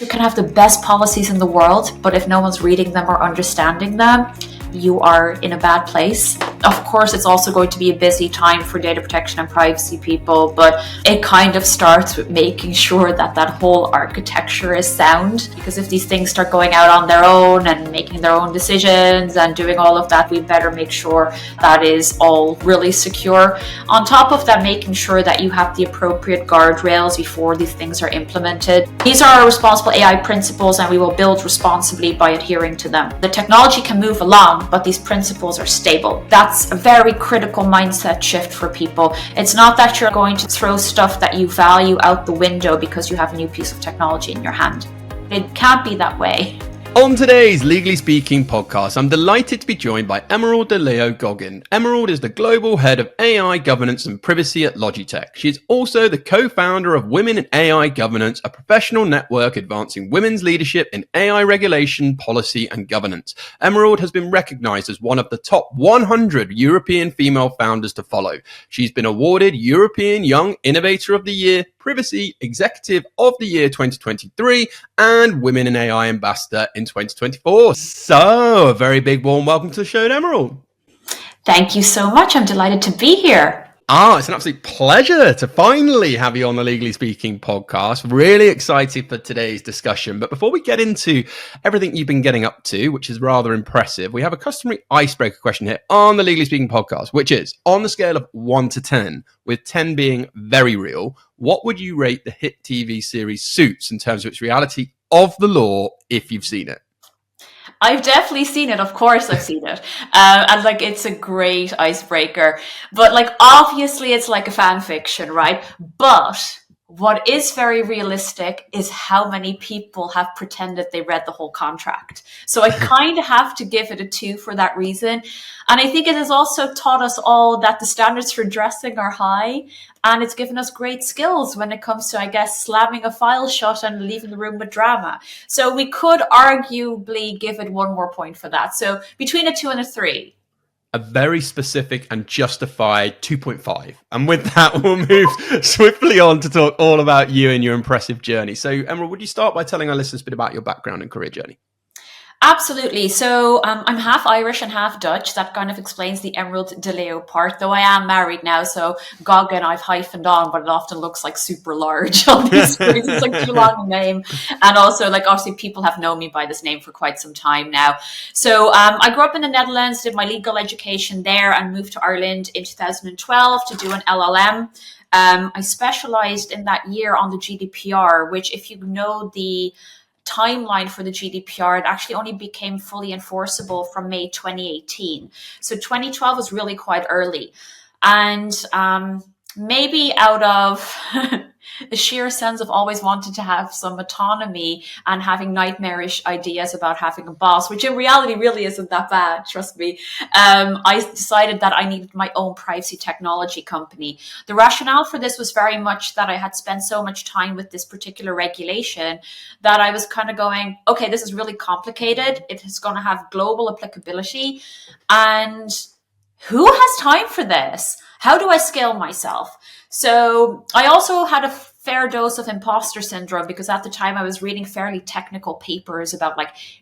You can have the best policies in the world, but if no one's reading them or understanding them, you are in a bad place. Of course, it's also going to be a busy time for data protection and privacy people, but it kind of starts with making sure that that whole architecture is sound. Because if these things start going out on their own and making their own decisions and doing all of that, we better make sure that is all really secure. On top of that, making sure that you have the appropriate guardrails before these things are implemented. These are our responsible AI principles, and we will build responsibly by adhering to them. The technology can move along, but these principles are stable. That's a very critical mindset shift for people. It's not that you're going to throw stuff that you value out the window because you have a new piece of technology in your hand. It can't be that way. On today's Legally Speaking podcast, I'm delighted to be joined by Emerald De Leeuw-Goggin. Emerald is the Global Head of AI Governance and Privacy at Logitech. She is also the co-founder of Women in AI Governance, a professional network advancing women's leadership in AI regulation, policy and governance. Emerald has been recognized as one of the top 100 European female founders to follow. She's been awarded European Young Innovator of the Year, Privacy Executive of the Year 2023, and Women in AI Ambassador in 2024. So, a very big warm welcome to the show, Emerald. Thank you so much. I'm delighted to be here. It's an absolute pleasure to finally have you on the Legally Speaking podcast. Really excited for today's discussion. But before we get into everything you've been getting up to, which is rather impressive, we have a customary icebreaker question here on the Legally Speaking podcast, which is, on the scale of 1 to 10, with 10 being very real, what would you rate the hit TV series Suits in terms of its reality of the law if you've seen it? I've definitely seen it. Of course I've seen it. And it's a great icebreaker. But obviously it's like a fan fiction, right? But what is very realistic is how many people have pretended they read the whole contract. So I kind of have to give it a 2 for that reason. And I think it has also taught us all that the standards for dressing are high. And it's given us great skills when it comes to, I guess, slamming a file shut and leaving the room with drama. So we could arguably give it 1 more point for that. So between a 2 and a 3. A very specific and justified 2.5. And with that, we'll move swiftly on to talk all about you and your impressive journey. So, Emerald, would you start by telling our listeners a bit about your background and career journey? Absolutely. So I'm half Irish and half Dutch. That kind of explains the Emerald De Leeuw part, though I am married now. So Goggin I've hyphened on, but it often looks like super large on these screens. It's like too long a name. And also obviously people have known me by this name for quite some time now. So I grew up in the Netherlands, did my legal education there and moved to Ireland in 2012 to do an LLM. I specialized in that year on the GDPR, which if you know the timeline for the GDPR, it actually only became fully enforceable from May 2018. So 2012 was really quite early. And maybe out of the sheer sense of always wanting to have some autonomy and having nightmarish ideas about having a boss, which in reality really isn't that bad, trust me, I decided that I needed my own privacy technology company. The rationale for this was very much that I had spent so much time with this particular regulation that I was kind of going, okay, this is really complicated. It is going to have global applicability. And who has time for this? How do I scale myself? So I also had a fair dose of imposter syndrome because at the time I was reading fairly technical papers about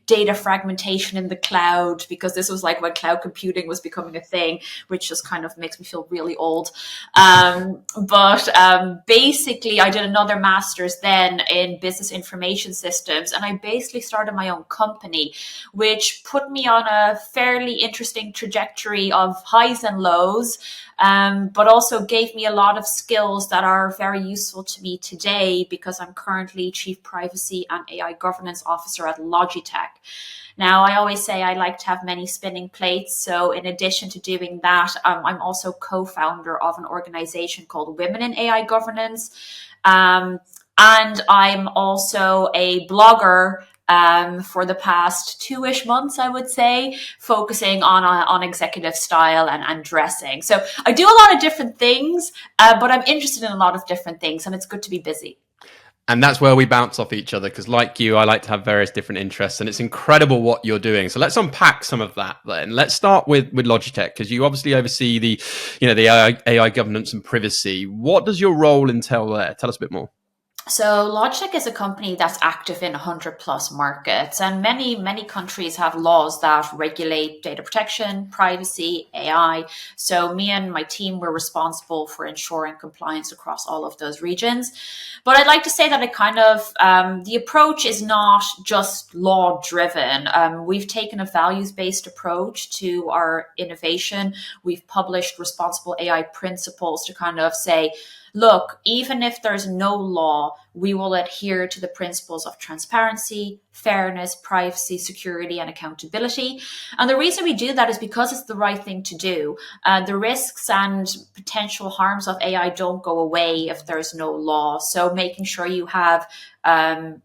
data fragmentation in the cloud, because this was when cloud computing was becoming a thing, which just kind of makes me feel really old. But basically I did another master's then in business information systems, and I basically started my own company, which put me on a fairly interesting trajectory of highs and lows. But also gave me a lot of skills that are very useful to me today, because I'm currently Chief Privacy and AI Governance Officer at Logitech. Now, I always say I like to have many spinning plates. So in addition to doing that, I'm also co-founder of an organization called Women in AI Governance. And I'm also a blogger for the past 2-ish months, I would say, focusing on executive style and dressing. So I do a lot of different things, but I'm interested in a lot of different things, and it's good to be busy. And that's where we bounce off each other, because like you, I like to have various different interests, and it's incredible what you're doing. So let's unpack some of that then. Let's start with Logitech, because you obviously oversee the AI governance and privacy. What does your role entail there? Tell us a bit more. So Logitech is a company that's active in 100 plus markets, and many countries have laws that regulate data protection, privacy, AI. So me and my team were responsible for ensuring compliance across all of those regions. But I'd like to say that the approach is not just law driven. We've taken a values based approach to our innovation. We've published responsible AI principles to kind of say, look, even if there's no law, we will adhere to the principles of transparency, fairness, privacy, security, and accountability. And the reason we do that is because it's the right thing to do. The risks and potential harms of AI don't go away if there's no law. So making sure you have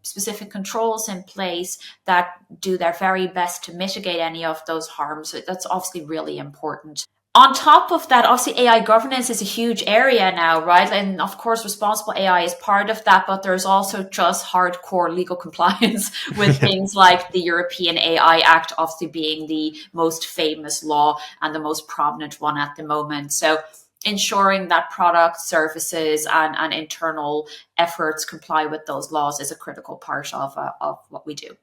specific controls in place that do their very best to mitigate any of those harms, that's obviously really important. On top of that, obviously AI governance is a huge area now, right? And of course, responsible AI is part of that, but there's also just hardcore legal compliance with things like the European AI Act, obviously being the most famous law and the most prominent one at the moment. So ensuring that products, services, and internal efforts comply with those laws is a critical part of what we do.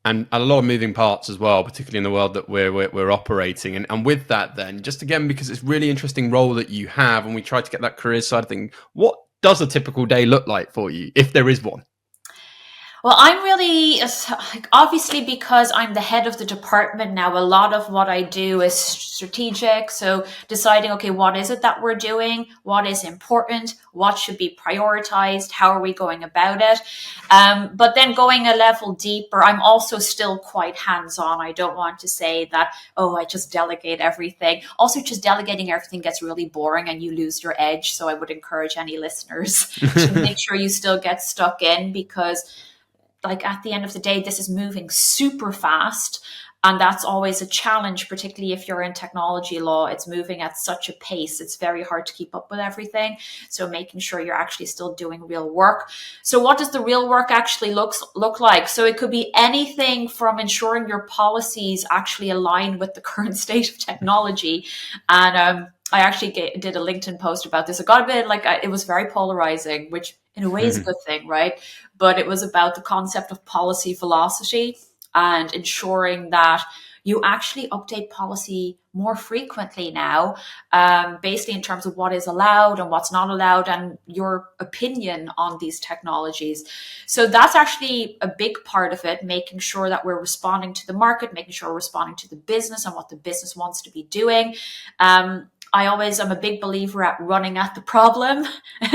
And a lot of moving parts as well, particularly in the world that we're operating. And with that, then, just again, because it's a really interesting role that you have, and we try to get that career side of thing, what does a typical day look like for you, if there is one? Well, I'm really, obviously, because I'm the head of the department now, a lot of what I do is strategic. So deciding, okay, what is it that we're doing? What is important? What should be prioritized? How are we going about it? But then going a level deeper, I'm also still quite hands-on. I don't want to say that, oh, I just delegate everything. Also, just delegating everything gets really boring and you lose your edge. So I would encourage any listeners to make sure you still get stuck in, because like at the end of the day, this is moving super fast. And that's always a challenge, particularly if you're in technology law. It's moving at such a pace. It's very hard to keep up with everything. So making sure you're actually still doing real work. So what does the real work actually look like? So it could be anything from ensuring your policies actually align with the current state of technology. And I actually did a LinkedIn post about this. It got a bit it was very polarizing, which in a way is a good thing, right? But it was about the concept of policy velocity and ensuring that you actually update policy more frequently now, basically in terms of what is allowed and what's not allowed and your opinion on these technologies. So that's actually a big part of it, making sure that we're responding to the market, making sure we're responding to the business and what the business wants to be doing. I'm a big believer at running at the problem.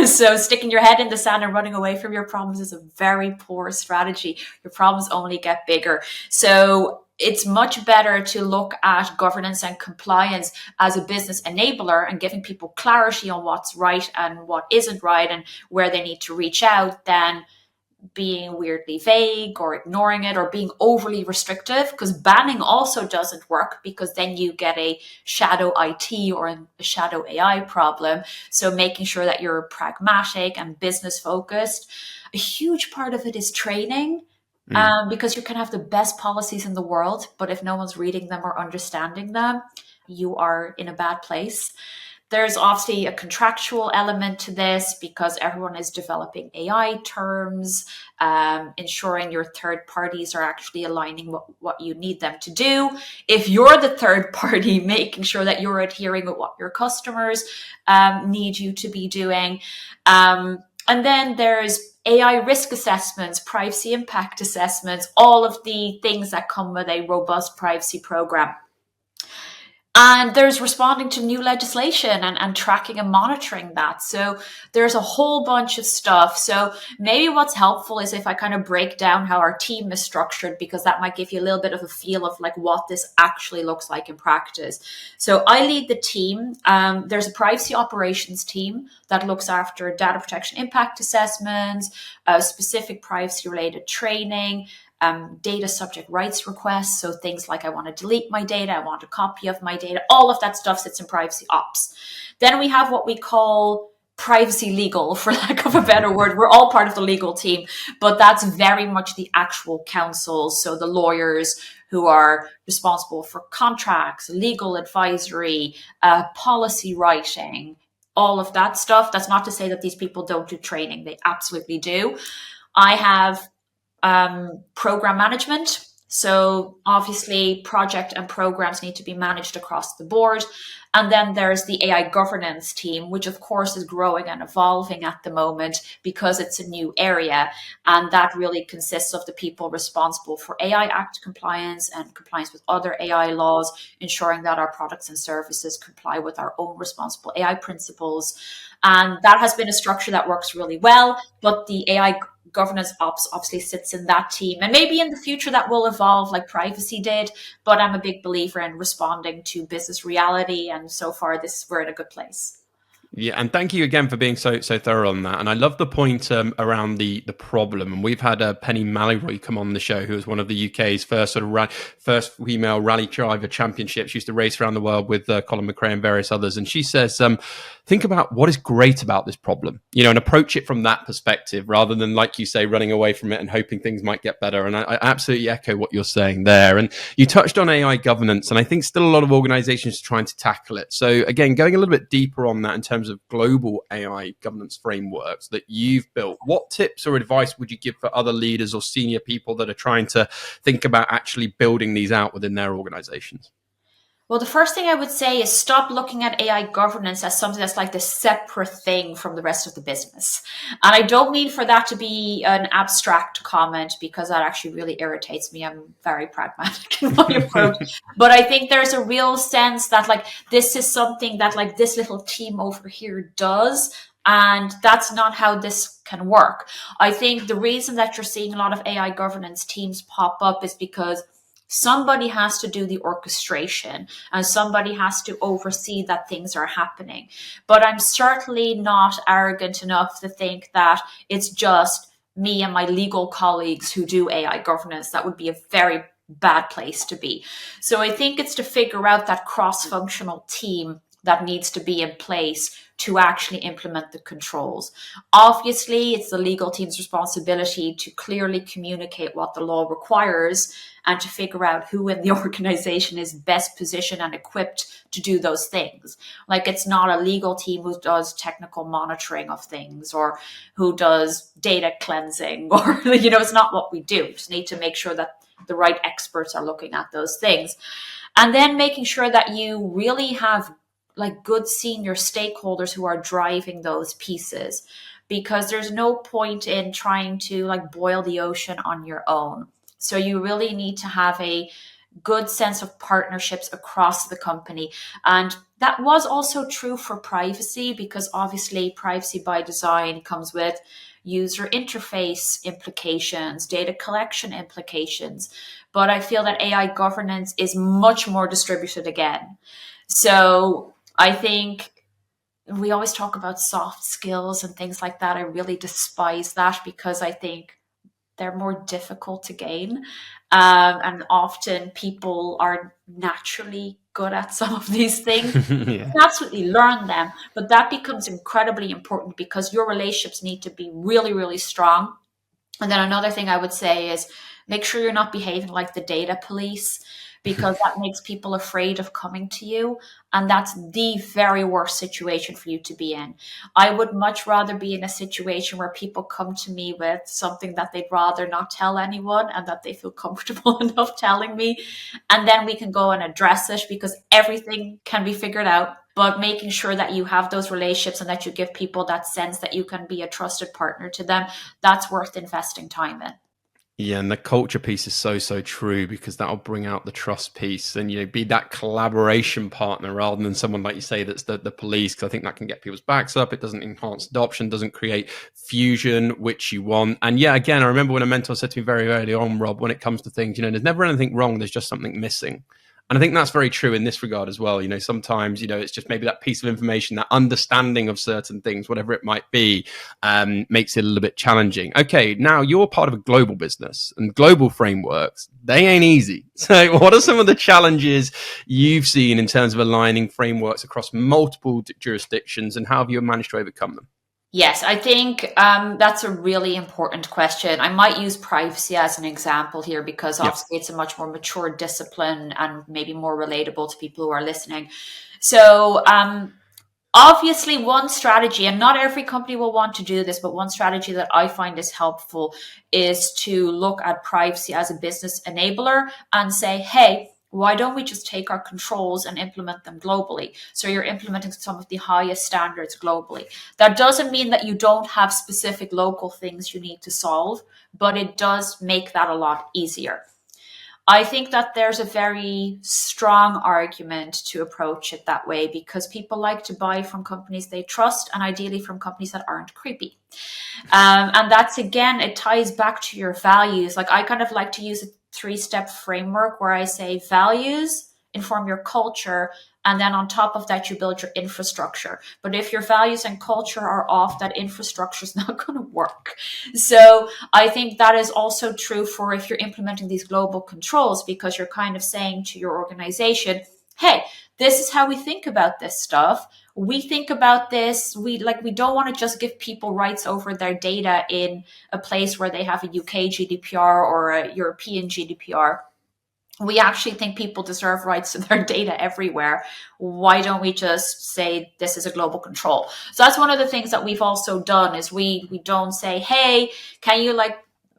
So sticking your head in the sand and running away from your problems is a very poor strategy. Your problems only get bigger. So it's much better to look at governance and compliance as a business enabler and giving people clarity on what's right and what isn't right and where they need to reach out than being weirdly vague or ignoring it or being overly restrictive, because banning also doesn't work, because then you get a shadow IT or a shadow AI problem. So making sure that you're pragmatic and business focused. A huge part of it is training, because you can have the best policies in the world, but if no one's reading them or understanding them, you are in a bad place. There's obviously a contractual element to this because everyone is developing AI terms, ensuring your third parties are actually aligning what you need them to do. If you're the third party, making sure that you're adhering with what your customers need you to be doing. And then there's AI risk assessments, privacy impact assessments, all of the things that come with a robust privacy program. And there's responding to new legislation and tracking and monitoring that. So there's a whole bunch of stuff. So maybe what's helpful is if I kind of break down how our team is structured, because that might give you a little bit of a feel of like what this actually looks like in practice. So I lead the team. There's a privacy operations team that looks after data protection impact assessments, specific privacy related training, data subject rights requests. So things like I want to delete my data, I want a copy of my data, all of that stuff sits in privacy ops. Then we have what we call privacy legal, for lack of a better word. We're all part of the legal team, but that's very much the actual counsels. So the lawyers who are responsible for contracts, legal advisory, policy writing, all of that stuff. That's not to say that these people don't do training. They absolutely do. I have program management. So obviously project and programs need to be managed across the board. And then there's the AI governance team, which of course is growing and evolving at the moment because it's a new area. And that really consists of the people responsible for AI Act compliance and compliance with other AI laws, ensuring that our products and services comply with our own responsible AI principles. And that has been a structure that works really well. But the AI governance ops obviously sits in that team, and maybe in the future that will evolve like privacy did, but I'm a big believer in responding to business reality, and so far we're in a good place. Yeah, and thank you again for being so thorough on that. And I love the point around the problem. And we've had Penny Mallory come on the show, who was one of the UK's first first female rally driver championships. She used to race around the world with Colin McRae and various others. And she says, think about what is great about this problem, and approach it from that perspective rather than, like you say, running away from it and hoping things might get better. And I absolutely echo what you're saying there. And you touched on AI governance, and I think still a lot of organizations are trying to tackle it. So again, going a little bit deeper on that in terms of global AI governance frameworks that you've built, what tips or advice would you give for other leaders or senior people that are trying to think about actually building these out within their organizations? Well, the first thing I would say is stop looking at AI governance as something that's like this separate thing from the rest of the business. And I don't mean for that to be an abstract comment, because that actually really irritates me. I'm very pragmatic in my approach. But I think there's a real sense that like this is something that like this little team over here does. And that's not how this can work. I think the reason that you're seeing a lot of AI governance teams pop up is because somebody has to do the orchestration and somebody has to oversee that things are happening. But I'm certainly not arrogant enough to think that it's just me and my legal colleagues who do AI governance. That would be a very bad place to be. So I think it's to figure out that cross-functional team that needs to be in place to actually implement the controls. Obviously, it's the legal team's responsibility to clearly communicate what the law requires and to figure out who in the organization is best positioned and equipped to do those things. Like, it's not a legal team who does technical monitoring of things or who does data cleansing, or, it's not what we do. We just need to make sure that the right experts are looking at those things. And then making sure that you really have like good senior stakeholders who are driving those pieces, because there's no point in trying to like boil the ocean on your own. So you really need to have a good sense of partnerships across the company. And that was also true for privacy, because obviously privacy by design comes with user interface implications, data collection implications. But I feel that AI governance is much more distributed again. So I think we always talk about soft skills and things like that. I really despise that, because I think they're more difficult to gain. And often people are naturally good at some of these things. Yeah. You can absolutely learn them, but that becomes incredibly important because your relationships need to be really, really strong. And then another thing I would say is make sure you're not behaving like the data police, because that makes people afraid of coming to you. And that's the very worst situation for you to be in. I would much rather be in a situation where people come to me with something that they'd rather not tell anyone and that they feel comfortable enough telling me. And then we can go and address it, because everything can be figured out. But making sure that you have those relationships and that you give people that sense that you can be a trusted partner to them, that's worth investing time in. Yeah, and the culture piece is so true, because that'll bring out the trust piece and, be that collaboration partner rather than someone, like you say, that's the police, because I think that can get people's backs up. It doesn't enhance adoption, doesn't create fusion, which you want. And yeah, again, I remember when a mentor said to me very early on, Rob, when it comes to things, there's never anything wrong, there's just something missing. And I think that's very true in this regard as well. Sometimes, it's just maybe that piece of information, that understanding of certain things, whatever it might be, makes it a little bit challenging. Okay, now you're part of a global business, and global frameworks, they ain't easy. So what are some of the challenges you've seen in terms of aligning frameworks across multiple jurisdictions, and how have you managed to overcome them? Yes, I think that's a really important question. I might use privacy as an example here, because obviously it's a much more mature discipline and maybe more relatable to people who are listening. So Obviously, one strategy, and not every company will want to do this, but one strategy that I find is helpful is to look at privacy as a business enabler and say, hey, why don't we just take our controls and implement them globally? So you're implementing some of the highest standards globally. That doesn't mean that you don't have specific local things you need to solve, but it does make that a lot easier. I think that there's a very strong argument to approach it that way because people like to buy from companies they trust and ideally from companies that aren't creepy. And that's, again, it ties back to your values. Like, I kind of like to use a 3-step framework where I say values inform your culture, and then on top of that, you build your infrastructure. But if your values and culture are off, that infrastructure is not going to work. So I think that is also true for if you're implementing these global controls, because you're kind of saying to your organization, hey, this is how we think about this stuff. We think about this. We don't want to just give people rights over their data in a place where they have a UK GDPR or a European GDPR. We actually think people deserve rights to their data everywhere. Why don't we just say this is a global control? So that's one of the things that we've also done is we don't say, hey, can you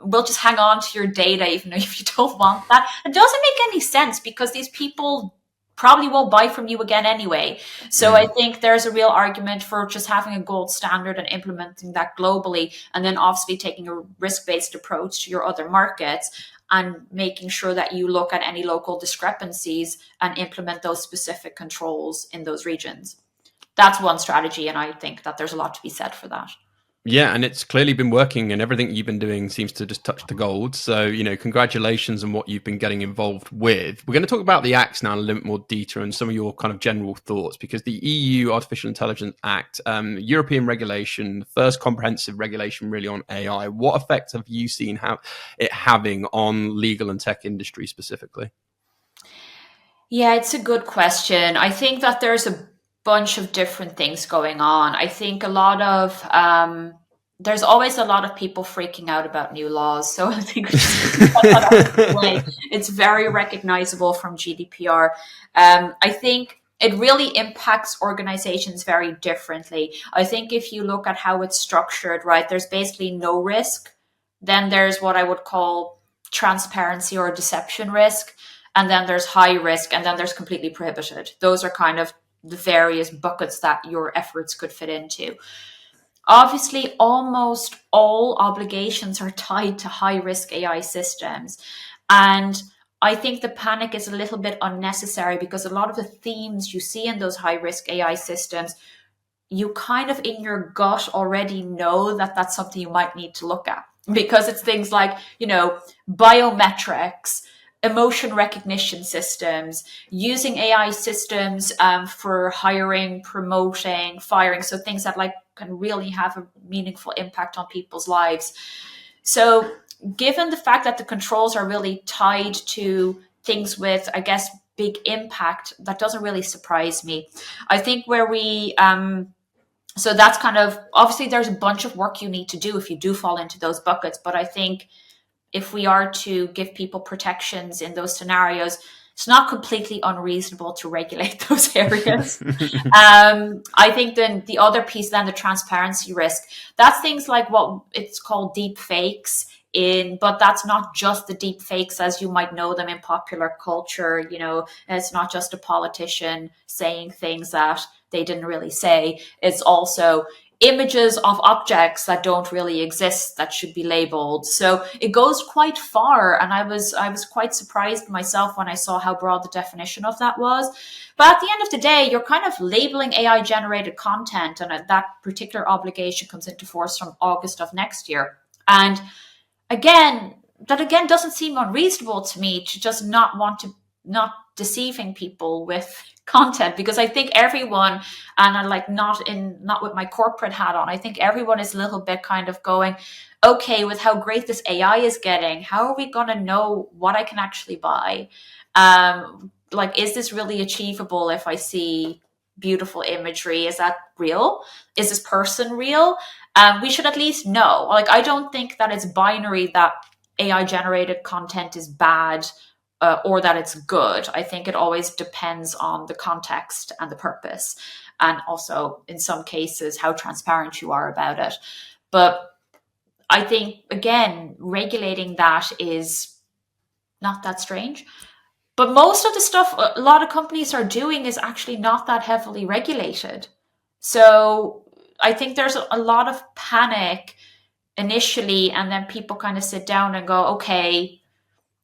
we'll just hang on to your data even if you don't want that. It doesn't make any sense because these people probably won't buy from you again anyway. So I think there's a real argument for just having a gold standard and implementing that globally, and then obviously taking a risk-based approach to your other markets and making sure that you look at any local discrepancies and implement those specific controls in those regions. That's one strategy, and I think that there's a lot to be said for that. Yeah, and it's clearly been working, and everything you've been doing seems to just touch the gold. So, congratulations on what you've been getting involved with. We're going to talk about the acts now in a little bit more detail and some of your kind of general thoughts, because the EU Artificial Intelligence Act, European regulation, the first comprehensive regulation really on AI, what effect have you seen it having on legal and tech industry specifically? Yeah, it's a good question. I think that there's a bunch of different things going on. I think there's always a lot of people freaking out about new laws. So I think it's very recognizable from GDPR. I think it really impacts organizations very differently. I think if you look at how it's structured, right, there's basically no risk. Then there's what I would call transparency or deception risk. And then there's high risk, and then there's completely prohibited. Those are kind of the various buckets that your efforts could fit into. Obviously, almost all obligations are tied to high-risk AI systems. And I think the panic is a little bit unnecessary because a lot of the themes you see in those high-risk AI systems, you kind of in your gut already know that that's something you might need to look at. Because it's things like, biometrics, emotion recognition systems, using AI systems for hiring, promoting, firing. So things that can really have a meaningful impact on people's lives. So given the fact that the controls are really tied to things with, I guess, big impact, that doesn't really surprise me. I think so that's kind of, obviously there's a bunch of work you need to do if you do fall into those buckets. But I think if we are to give people protections in those scenarios, it's not completely unreasonable to regulate those areas. I think then the other piece, then the transparency risk, that's things like what it's called deep fakes but that's not just the deep fakes as you might know them in popular culture. It's not just a politician saying things that they didn't really say. It's also images of objects that don't really exist that should be labeled. So it goes quite far. And I was quite surprised myself when I saw how broad the definition of that was. But at the end of the day, you're kind of labeling AI generated content. And that particular obligation comes into force from August of next year. And that doesn't seem unreasonable to me, to just not deceiving people with content, because I think everyone, and I'm not with my corporate hat on, I think everyone is a little bit kind of going, okay, with how great this AI is getting, how are we going to know what I can actually buy? Is this really achievable if I see beautiful imagery? Is that real? Is this person real? We should at least know. I don't think that it's binary that AI generated content is bad or that it's good. I think it always depends on the context and the purpose, and also in some cases how transparent you are about it. But I think, again, regulating that is not that strange. But most of the stuff a lot of companies are doing is actually not that heavily regulated. So I think there's a lot of panic initially, and then people kind of sit down and go, okay,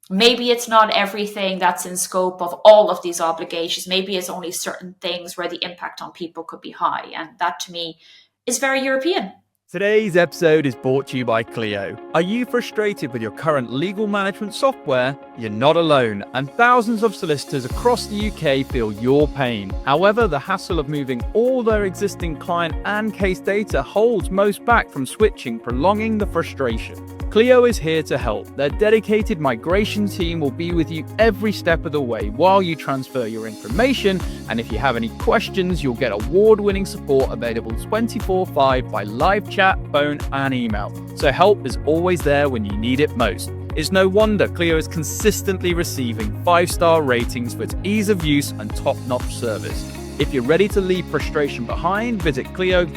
maybe it's not everything that's in scope of all of these obligations. Maybe it's only certain things where the impact on people could be high. And that to me is very European. Today's episode is brought to you by Clio. Are you frustrated with your current legal management software? You're not alone, and thousands of solicitors across the UK feel your pain. However, the hassle of moving all their existing client and case data holds most back from switching, prolonging the frustration. Clio is here to help. Their dedicated migration team will be with you every step of the way while you transfer your information, and if you have any questions, you'll get award-winning support available 24/5 by live chat, phone, and email. So help is always there when you need it most. It's no wonder Clio is consistently receiving 5-star ratings for its ease of use and top-notch service. If you're ready to leave frustration behind, visit clio.com/UK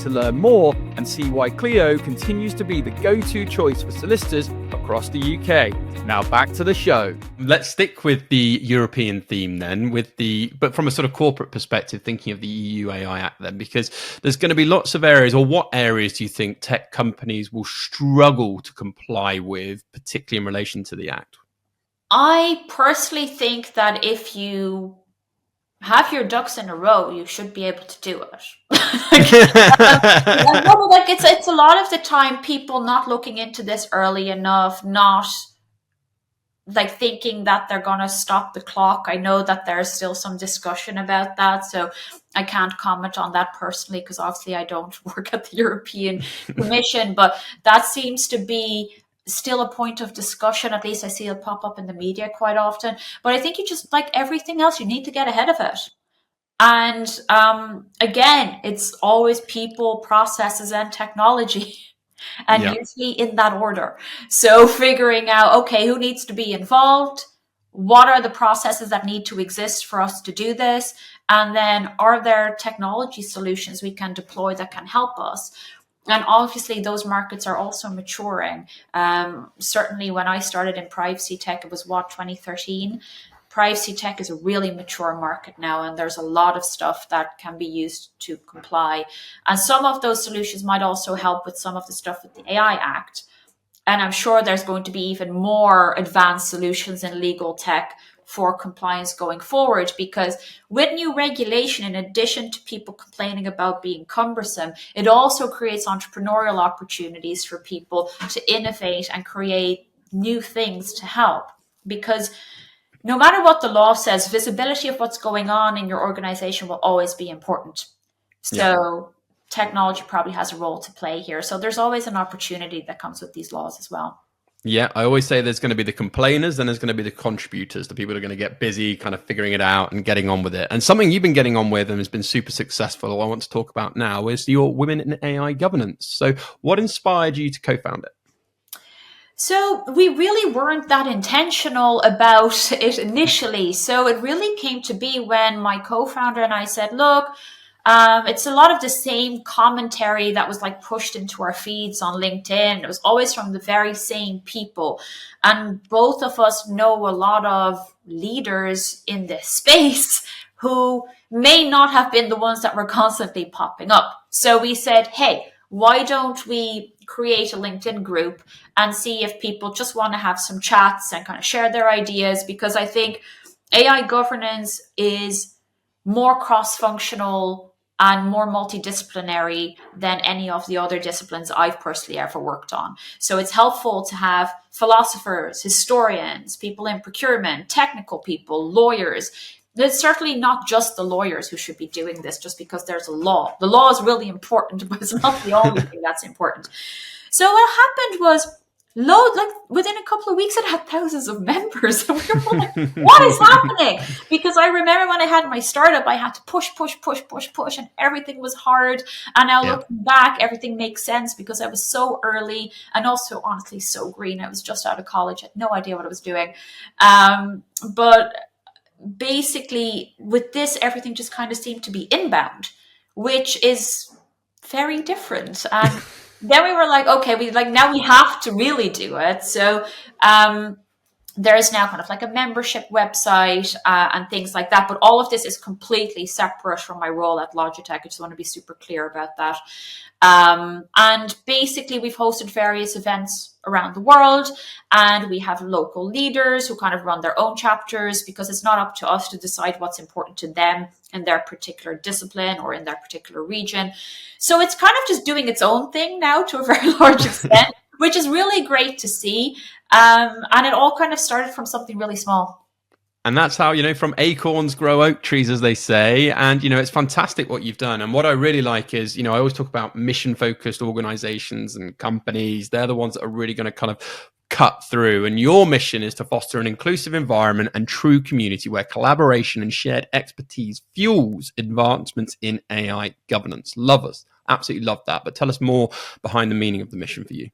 to learn more and see why Clio continues to be the go-to choice for solicitors across the UK. Now back to the show. Let's stick with the European theme then, but from a sort of corporate perspective, thinking of the EU AI Act then, because there's going to be lots of areas, or what areas do you think tech companies will struggle to comply with, particularly in relation to the Act? I personally think that if you have your ducks in a row, you should be able to do it. It's a lot of the time people not looking into this early enough, not like thinking that they're going to stop the clock. I know that there's still some discussion about that, so I can't comment on that personally because obviously I don't work at the European Commission, but that seems to be still a point of discussion. At least I see it pop up in the media quite often. But I think you just, like everything else, you need to get ahead of it. And again, it's always people, processes, and technology. And usually in that order. So figuring out, okay, who needs to be involved? What are the processes that need to exist for us to do this? And then are there technology solutions we can deploy that can help us? And obviously those markets are also maturing. Certainly when I started in privacy tech, it was 2013. Privacy tech is a really mature market now, and there's a lot of stuff that can be used to comply. And some of those solutions might also help with some of the stuff with the AI Act. And I'm sure there's going to be even more advanced solutions in legal tech for compliance going forward, because with new regulation, in addition to people complaining about being cumbersome, it also creates entrepreneurial opportunities for people to innovate and create new things to help. Because no matter what the law says, visibility of what's going on in your organization will always be important. So technology probably has a role to play here. So there's always an opportunity that comes with these laws as well. Yeah, I always say there's going to be the complainers, then there's going to be the contributors, the people who are going to get busy kind of figuring it out and getting on with it. And something you've been getting on with and has been super successful, I want to talk about now, is your Women in AI Governance. So what inspired you to co-found it? So we really weren't that intentional about it initially. So it really came to be when my co-founder and I said, look, it's a lot of the same commentary that was like pushed into our feeds on LinkedIn. It was always from the very same people. And both of us know a lot of leaders in this space who may not have been the ones that were constantly popping up. So we said, hey, why don't we create a LinkedIn group and see if people just want to have some chats and kind of share their ideas? Because I think AI governance is more cross-functional and more multidisciplinary than any of the other disciplines I've personally ever worked on. So it's helpful to have philosophers, historians, people in procurement, technical people, lawyers. It's certainly not just the lawyers who should be doing this just because there's a law. The law is really important, but it's not the only thing that's important. So what happened was like within a couple of weeks, it had thousands of members. And we were like, what is happening? Because I remember when I had my startup, I had to push, and everything was hard. And now looking back, everything makes sense because I was so early and also honestly so green. I was just out of college, had no idea what I was doing. But basically with this, everything just kind of seemed to be inbound, which is very different. And then we were like, okay, now we have to really do it. So there is now kind of like a membership website and things like that. But all of this is completely separate from my role at Logitech. I just want to be super clear about that. And basically, we've hosted various events around the world, and we have local leaders who kind of run their own chapters, because it's not up to us to decide what's important to them in their particular discipline or in their particular region. So it's kind of just doing its own thing now to a very large extent, which is really great to see. And it all kind of started from something really small. And that's how, from acorns grow oak trees, as they say. And, it's fantastic what you've done. And what I really like is, I always talk about mission focused organizations and companies. They're the ones that are really going to kind of cut through. And your mission is to foster an inclusive environment and true community where collaboration and shared expertise fuels advancements in AI governance. Love us. Absolutely love that. But tell us more behind the meaning of the mission for you.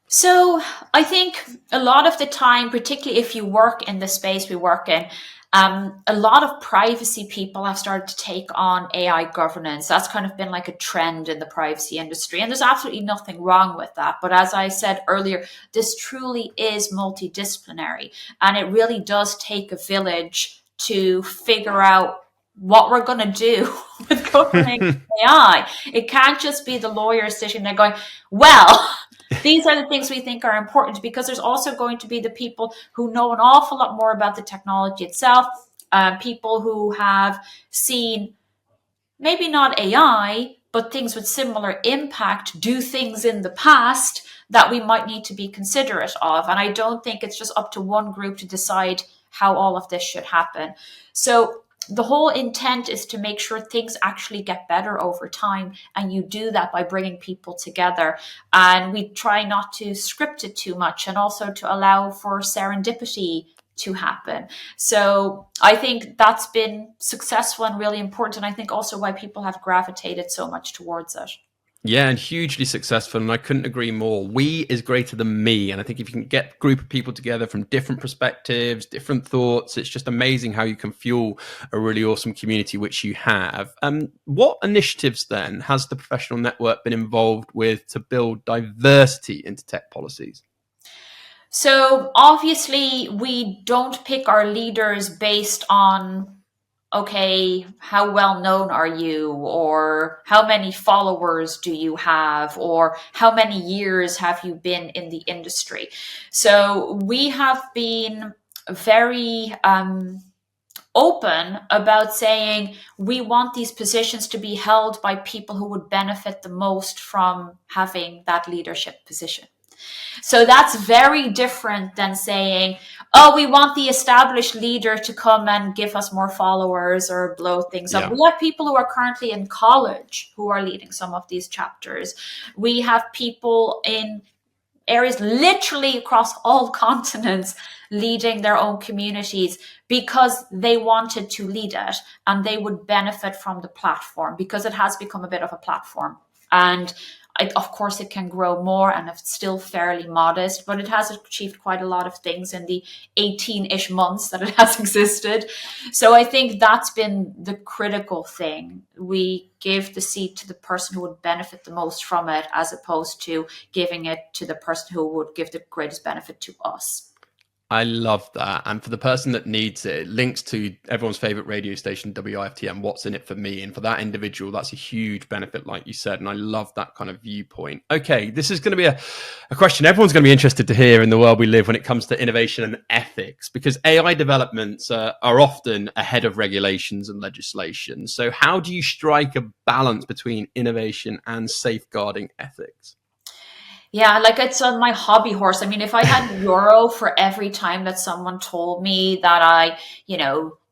So I think a lot of the time, particularly if you work in the space we work in, a lot of privacy people have started to take on AI governance. That's kind of been like a trend in the privacy industry. And there's absolutely nothing wrong with that. But as I said earlier, this truly is multidisciplinary. And it really does take a village to figure out what we're going to do with governing AI. It can't just be the lawyers sitting there going, well, these are the things we think are important, because there's also going to be the people who know an awful lot more about the technology itself, people who have seen maybe not AI, but things with similar impact do things in the past that we might need to be considerate of. And I don't think it's just up to one group to decide how all of this should happen. So the whole intent is to make sure things actually get better over time. And you do that by bringing people together. And we try not to script it too much, and also to allow for serendipity to happen. So I think that's been successful and really important. And I think also why people have gravitated so much towards it. Yeah, and hugely successful. And I couldn't agree more. We is greater than me. And I think if you can get a group of people together from different perspectives, different thoughts, it's just amazing how you can fuel a really awesome community, which you have. What initiatives then has the professional network been involved with to build diversity into tech policies? So obviously we don't pick our leaders based on, okay, how well known are you, or how many followers do you have, or how many years have you been in the industry. So we have been very open about saying we want these positions to be held by people who would benefit the most from having that leadership position. So that's very different than saying, oh, we want the established leader to come and give us more followers or blow things up. We have people who are currently in college who are leading some of these chapters. We have people in areas literally across all continents leading their own communities because they wanted to lead it and they would benefit from the platform, because it has become a bit of a platform. And of course, it can grow more, and it's still fairly modest, but it has achieved quite a lot of things in the 18-ish months that it has existed. So I think that's been the critical thing. We give the seat to the person who would benefit the most from it, as opposed to giving it to the person who would give the greatest benefit to us. I love that. And for the person that needs it, it links to everyone's favorite radio station, WIFTM, What's in It for Me. And for that individual, that's a huge benefit, like you said. And I love that kind of viewpoint. Okay, this is going to be a question everyone's going to be interested to hear in the world we live when it comes to innovation and ethics, because AI developments are often ahead of regulations and legislation. So how do you strike a balance between innovation and safeguarding ethics? Yeah, like it's on my hobby horse. I mean, if I had euro for every time that someone told me that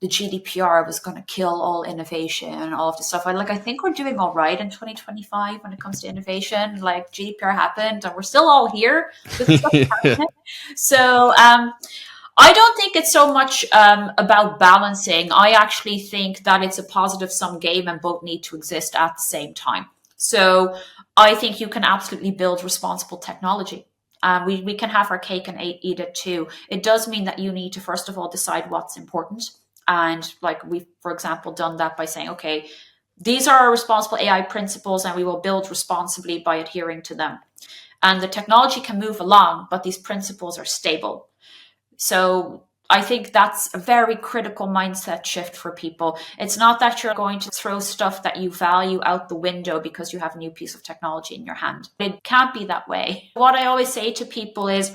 the GDPR was going to kill all innovation and all of this stuff. I think we're doing all right in 2025 when it comes to innovation. Like GDPR happened and we're still all here. So I don't think it's so much about balancing. I actually think that it's a positive sum game and both need to exist at the same time. So I think you can absolutely build responsible technology. We can have our cake and eat it too. It does mean that you need to, first of all, decide what's important. And like we've, for example, done that by saying, okay, these are our responsible AI principles and we will build responsibly by adhering to them. And the technology can move along, but these principles are stable. So I think that's a very critical mindset shift for people. It's not that you're going to throw stuff that you value out the window because you have a new piece of technology in your hand. It can't be that way. What I always say to people is,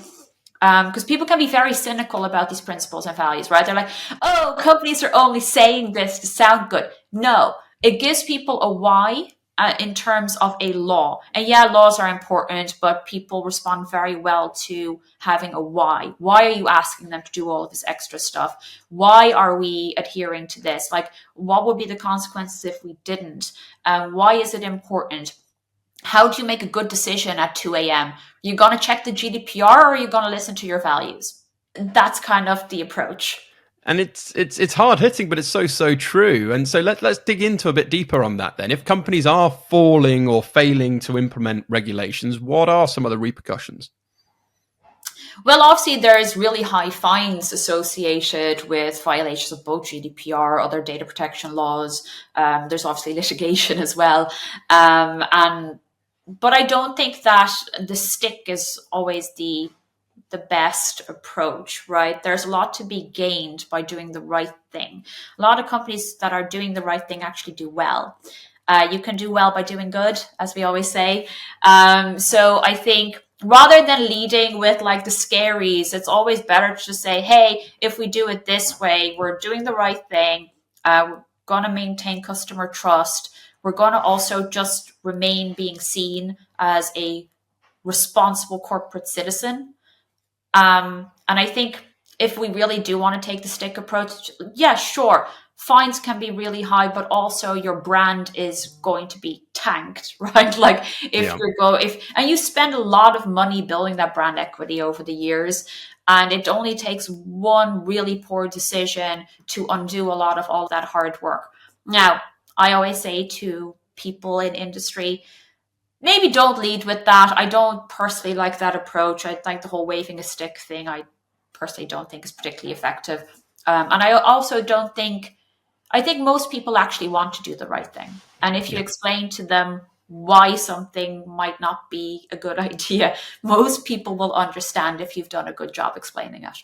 because people can be very cynical about these principles and values, right? They're like, oh, companies are only saying this to sound good. No, it gives people a why. In terms of a law. And yeah, laws are important, but people respond very well to having a why. Why are you asking them to do all of this extra stuff? Why are we adhering to this? Like, what would be the consequences if we didn't? Why is it important? How do you make a good decision at 2 a.m.? You're going to check the GDPR or are you going to listen to your values? That's kind of the approach. And it's hard hitting, but it's so true. And so let's dig into a bit deeper on that then. If companies are falling or failing to implement regulations, what are some of the repercussions? Well, obviously, there's really high fines associated with violations of both GDPR, other data protection laws. There's obviously litigation as well. But I don't think that the stick is always the best approach, right? There's a lot to be gained by doing the right thing. A lot of companies that are doing the right thing actually do well. You can do well by doing good, as we always say. So I think rather than leading with like the scaries, it's always better to just say, hey, if we do it this way, we're doing the right thing. We're going to maintain customer trust. We're going to also just remain being seen as a responsible corporate citizen. And I think if we really do want to take the stick approach, yeah, sure, fines can be really high, but also your brand is going to be tanked, right? Like and you spend a lot of money building that brand equity over the years, and it only takes one really poor decision to undo a lot of all that hard work. Now, I always say to people in industry, maybe don't lead with that. I don't personally like that approach. I think the whole waving a stick thing, I personally don't think is particularly effective. And I also don't think, I think most people actually want to do the right thing. And if you explain to them why something might not be a good idea, most people will understand if you've done a good job explaining it.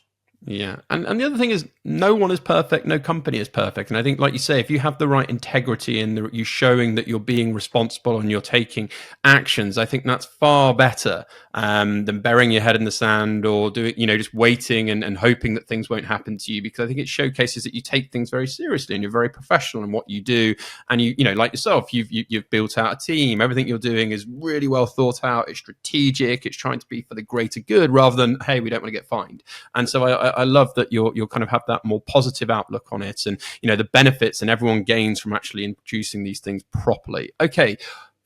Yeah. And the other thing is no one is perfect. No company is perfect. And I think, like you say, if you have the right integrity and you're showing that you're being responsible and you're taking actions, I think that's far better than burying your head in the sand or doing, just waiting and hoping that things won't happen to you. Because I think it showcases that you take things very seriously and you're very professional in what you do. And like yourself, you've built out a team. Everything you're doing is really well thought out. It's strategic. It's trying to be for the greater good rather than, hey, we don't want to get fined. And so I love that you'll kind of have that more positive outlook on it, and the benefits, and everyone gains from actually introducing these things properly. Okay,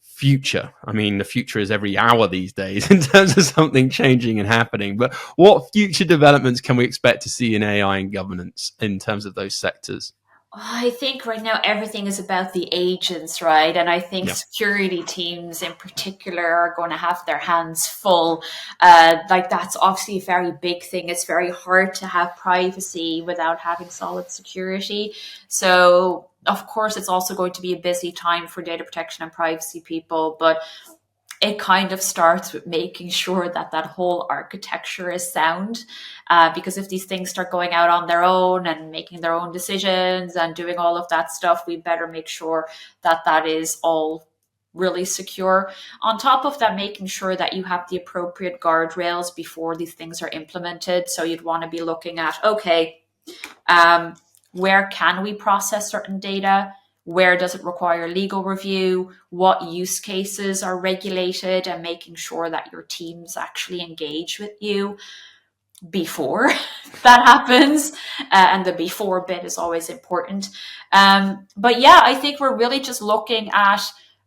future. I mean, the future is every hour these days in terms of something changing and happening. But what future developments can we expect to see in AI and governance in terms of those sectors? I think right now everything is about the agents, right? And I think security teams in particular are going to have their hands full. Like that's obviously a very big thing. It's very hard to have privacy without having solid security. So of course, it's also going to be a busy time for data protection and privacy people, but it kind of starts with making sure that that whole architecture is sound. Because if these things start going out on their own and making their own decisions and doing all of that stuff, we better make sure that that is all really secure. On top of that, making sure that you have the appropriate guardrails before these things are implemented. So you'd want to be looking at, okay, where can we process certain data? Where does it require legal review? What use cases are regulated, and making sure that your teams actually engage with you. before that happens. And the before bit is always important. But yeah, I think we're really just looking at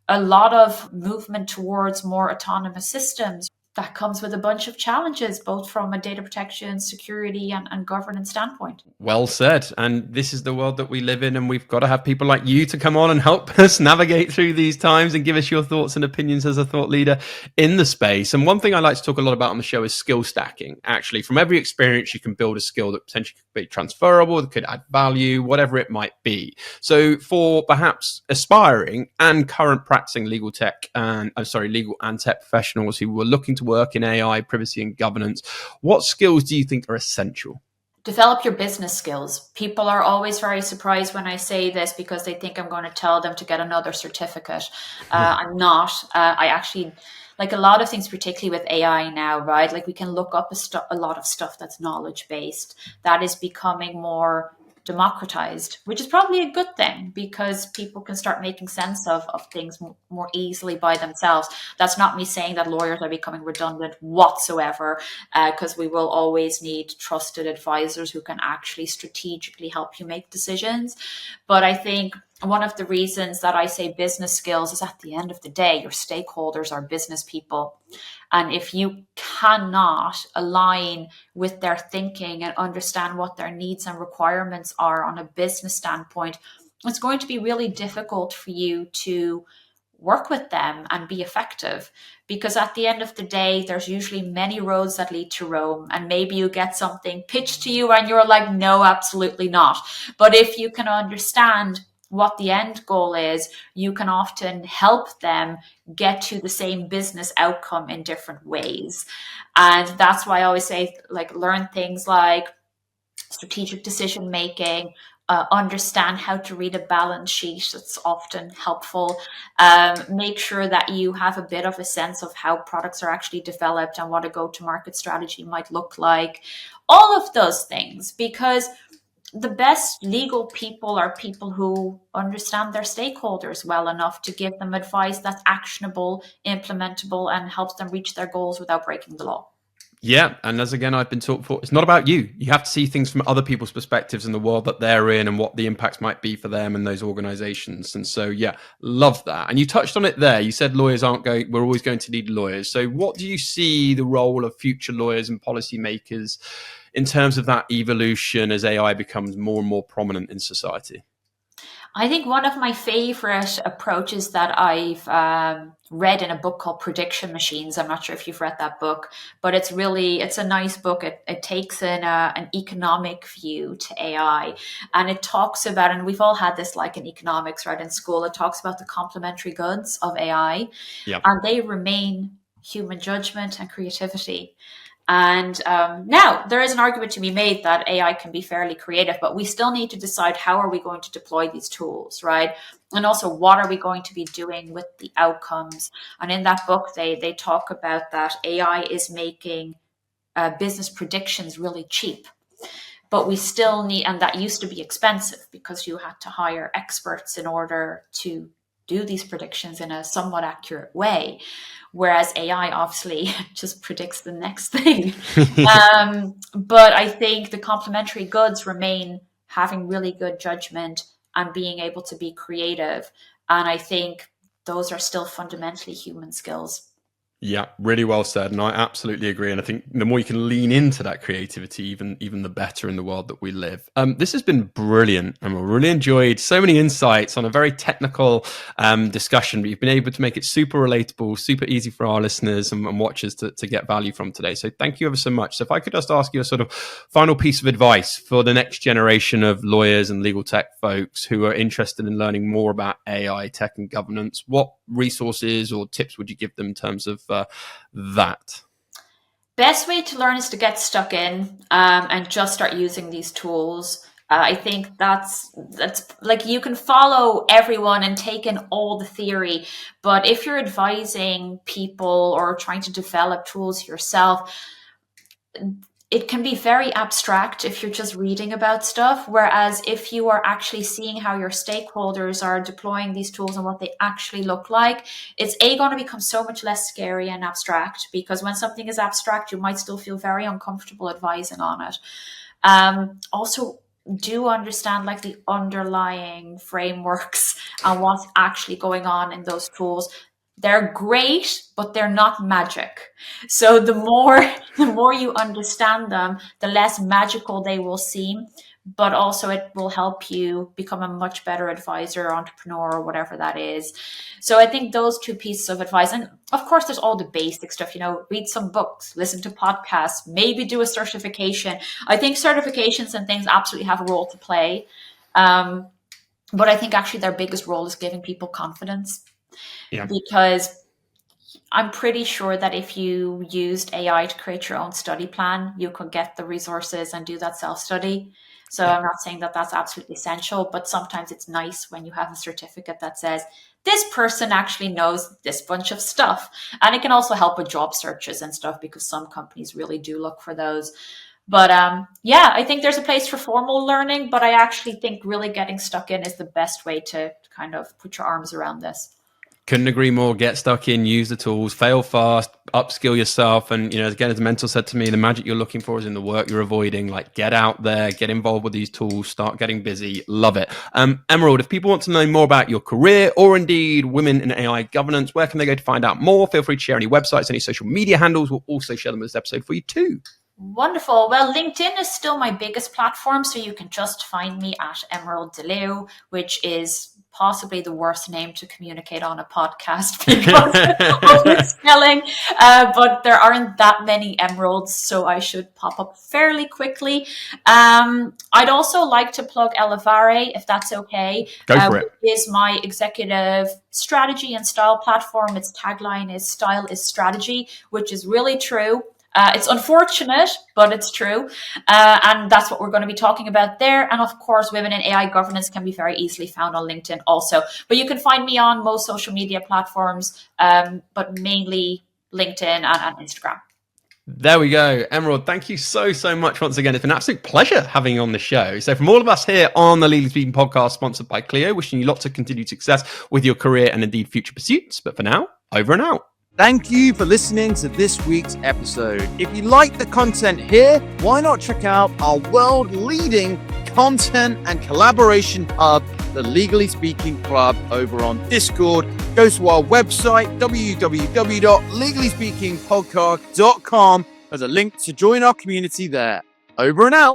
a lot of movement towards more autonomous systems. That comes with a bunch of challenges, both from a data protection, security, and governance standpoint. Well said. And this is the world that we live in, and we've got to have people like you to come on and help us navigate through these times and give us your thoughts and opinions as a thought leader in the space. And one thing I like to talk a lot about on the show is skill stacking. Actually, from every experience, you can build a skill that potentially could be transferable, that could add value, whatever it might be. So for perhaps aspiring and current practicing legal and tech professionals who were looking to work in AI, privacy and governance, what skills do you think are essential? Develop your business skills. People are always very surprised when I say this because they think I'm going to tell them to get another certificate. I'm not. I actually, like a lot of things, particularly with AI now, right? Like we can look up a lot of stuff that's knowledge based. That is becoming more democratized, which is probably a good thing because people can start making sense of things more easily by themselves. That's not me saying that lawyers are becoming redundant whatsoever, because we will always need trusted advisors who can actually strategically help you make decisions. But I think one of the reasons that I say business skills is at the end of the day, your stakeholders are business people. And if you cannot align with their thinking and understand what their needs and requirements are on a business standpoint, it's going to be really difficult for you to work with them and be effective. Because at the end of the day, there's usually many roads that lead to Rome. And maybe you get something pitched to you and you're like, no, absolutely not. But if you can understand what the end goal is, you can often help them get to the same business outcome in different ways. And that's why I always say, like, learn things like strategic decision making, understand how to read a balance sheet. That's often helpful. Make sure that you have a bit of a sense of how products are actually developed and what a go-to-market strategy might look like. All of those things, because the best legal people are people who understand their stakeholders well enough to give them advice that's actionable, implementable, and helps them reach their goals without breaking the law. Yeah, and as again I've been taught before, it's not about you. You have to see things from other people's perspectives in the world that they're in and what the impacts might be for them and those organizations. And so, yeah, love that. And you touched on it there. You said we're always going to need lawyers. So what do you see the role of future lawyers and policymakers in terms of that evolution as AI becomes more and more prominent in society? I think one of my favorite approaches that I've read in a book called Prediction Machines. I'm not sure if you've read that book, but it's a nice book. It takes in an economic view to AI, and it talks about, and we've all had this like in economics, right, in school, it talks about the complementary goods of AI, and they remain human judgment and creativity. And now there is an argument to be made that AI can be fairly creative, but we still need to decide how are we going to deploy these tools, right? And also, what are we going to be doing with the outcomes? And in that book, they talk about that AI is making business predictions really cheap. But we still need, and that used to be expensive because you had to hire experts in order to do these predictions in a somewhat accurate way. Whereas AI obviously just predicts the next thing. But I think the complementary goods remain having really good judgment and being able to be creative. And I think those are still fundamentally human skills. Yeah, really well said. And I absolutely agree. And I think the more you can lean into that creativity, even the better in the world that we live. This has been brilliant. And we really enjoyed so many insights on a very technical discussion, but you've been able to make it super relatable, super easy for our listeners and watchers to get value from today. So thank you ever so much. So if I could just ask you a sort of final piece of advice for the next generation of lawyers and legal tech folks who are interested in learning more about AI, tech and governance, what resources or tips would you give them in terms of that? Best way to learn is to get stuck in and just start using these tools. I think that's like you can follow everyone and take in all the theory, but if you're advising people or trying to develop tools yourself, it can be very abstract if you're just reading about stuff. Whereas if you are actually seeing how your stakeholders are deploying these tools and what they actually look like, it's going to become so much less scary and abstract, because when something is abstract, you might still feel very uncomfortable advising on it. Also, do understand like the underlying frameworks and what's actually going on in those tools. They're great, but they're not magic. So the more you understand them, the less magical they will seem, but also it will help you become a much better advisor, entrepreneur, or whatever that is. So I think those two pieces of advice, and of course there's all the basic stuff, read some books, listen to podcasts, maybe do a certification. I think certifications and things absolutely have a role to play. But I think actually their biggest role is giving people confidence. Yeah. Because I'm pretty sure that if you used AI to create your own study plan, you could get the resources and do that self-study. So I'm not saying that that's absolutely essential, but sometimes it's nice when you have a certificate that says, this person actually knows this bunch of stuff. And it can also help with job searches and stuff, because some companies really do look for those. But I think there's a place for formal learning, but I actually think really getting stuck in is the best way to kind of put your arms around this. Couldn't agree more. Get stuck in, use the tools, fail fast, upskill yourself. And, again, as a mentor said to me, the magic you're looking for is in the work you're avoiding. Like, get out there, get involved with these tools, start getting busy. Love it. Emerald, if people want to know more about your career or indeed women in AI governance, where can they go to find out more? Feel free to share any websites, any social media handles. We'll also share them in this episode for you too. Wonderful. Well, LinkedIn is still my biggest platform, so you can just find me at Emerald De Leeuw, which is possibly the worst name to communicate on a podcast because of the spelling. But there aren't that many emeralds, so I should pop up fairly quickly. I'd also like to plug Elevare, if that's okay. Go for it. Which is my executive strategy and style platform. Its tagline is "Style is Strategy," which is really true. It's unfortunate, but it's true. And that's what we're going to be talking about there. And of course, women in AI governance can be very easily found on LinkedIn also. But you can find me on most social media platforms, but mainly LinkedIn and Instagram. There we go. Emerald, thank you so much once again. It's been an absolute pleasure having you on the show. So from all of us here on the Legally Speaking podcast, sponsored by Clio, wishing you lots of continued success with your career and indeed future pursuits. But for now, over and out. Thank you for listening to this week's episode. If you like the content here, why not check out our world-leading content and collaboration hub, the Legally Speaking Club, over on Discord. Go to our website, www.legallyspeakingpodcast.com. There's a link to join our community there. Over and out.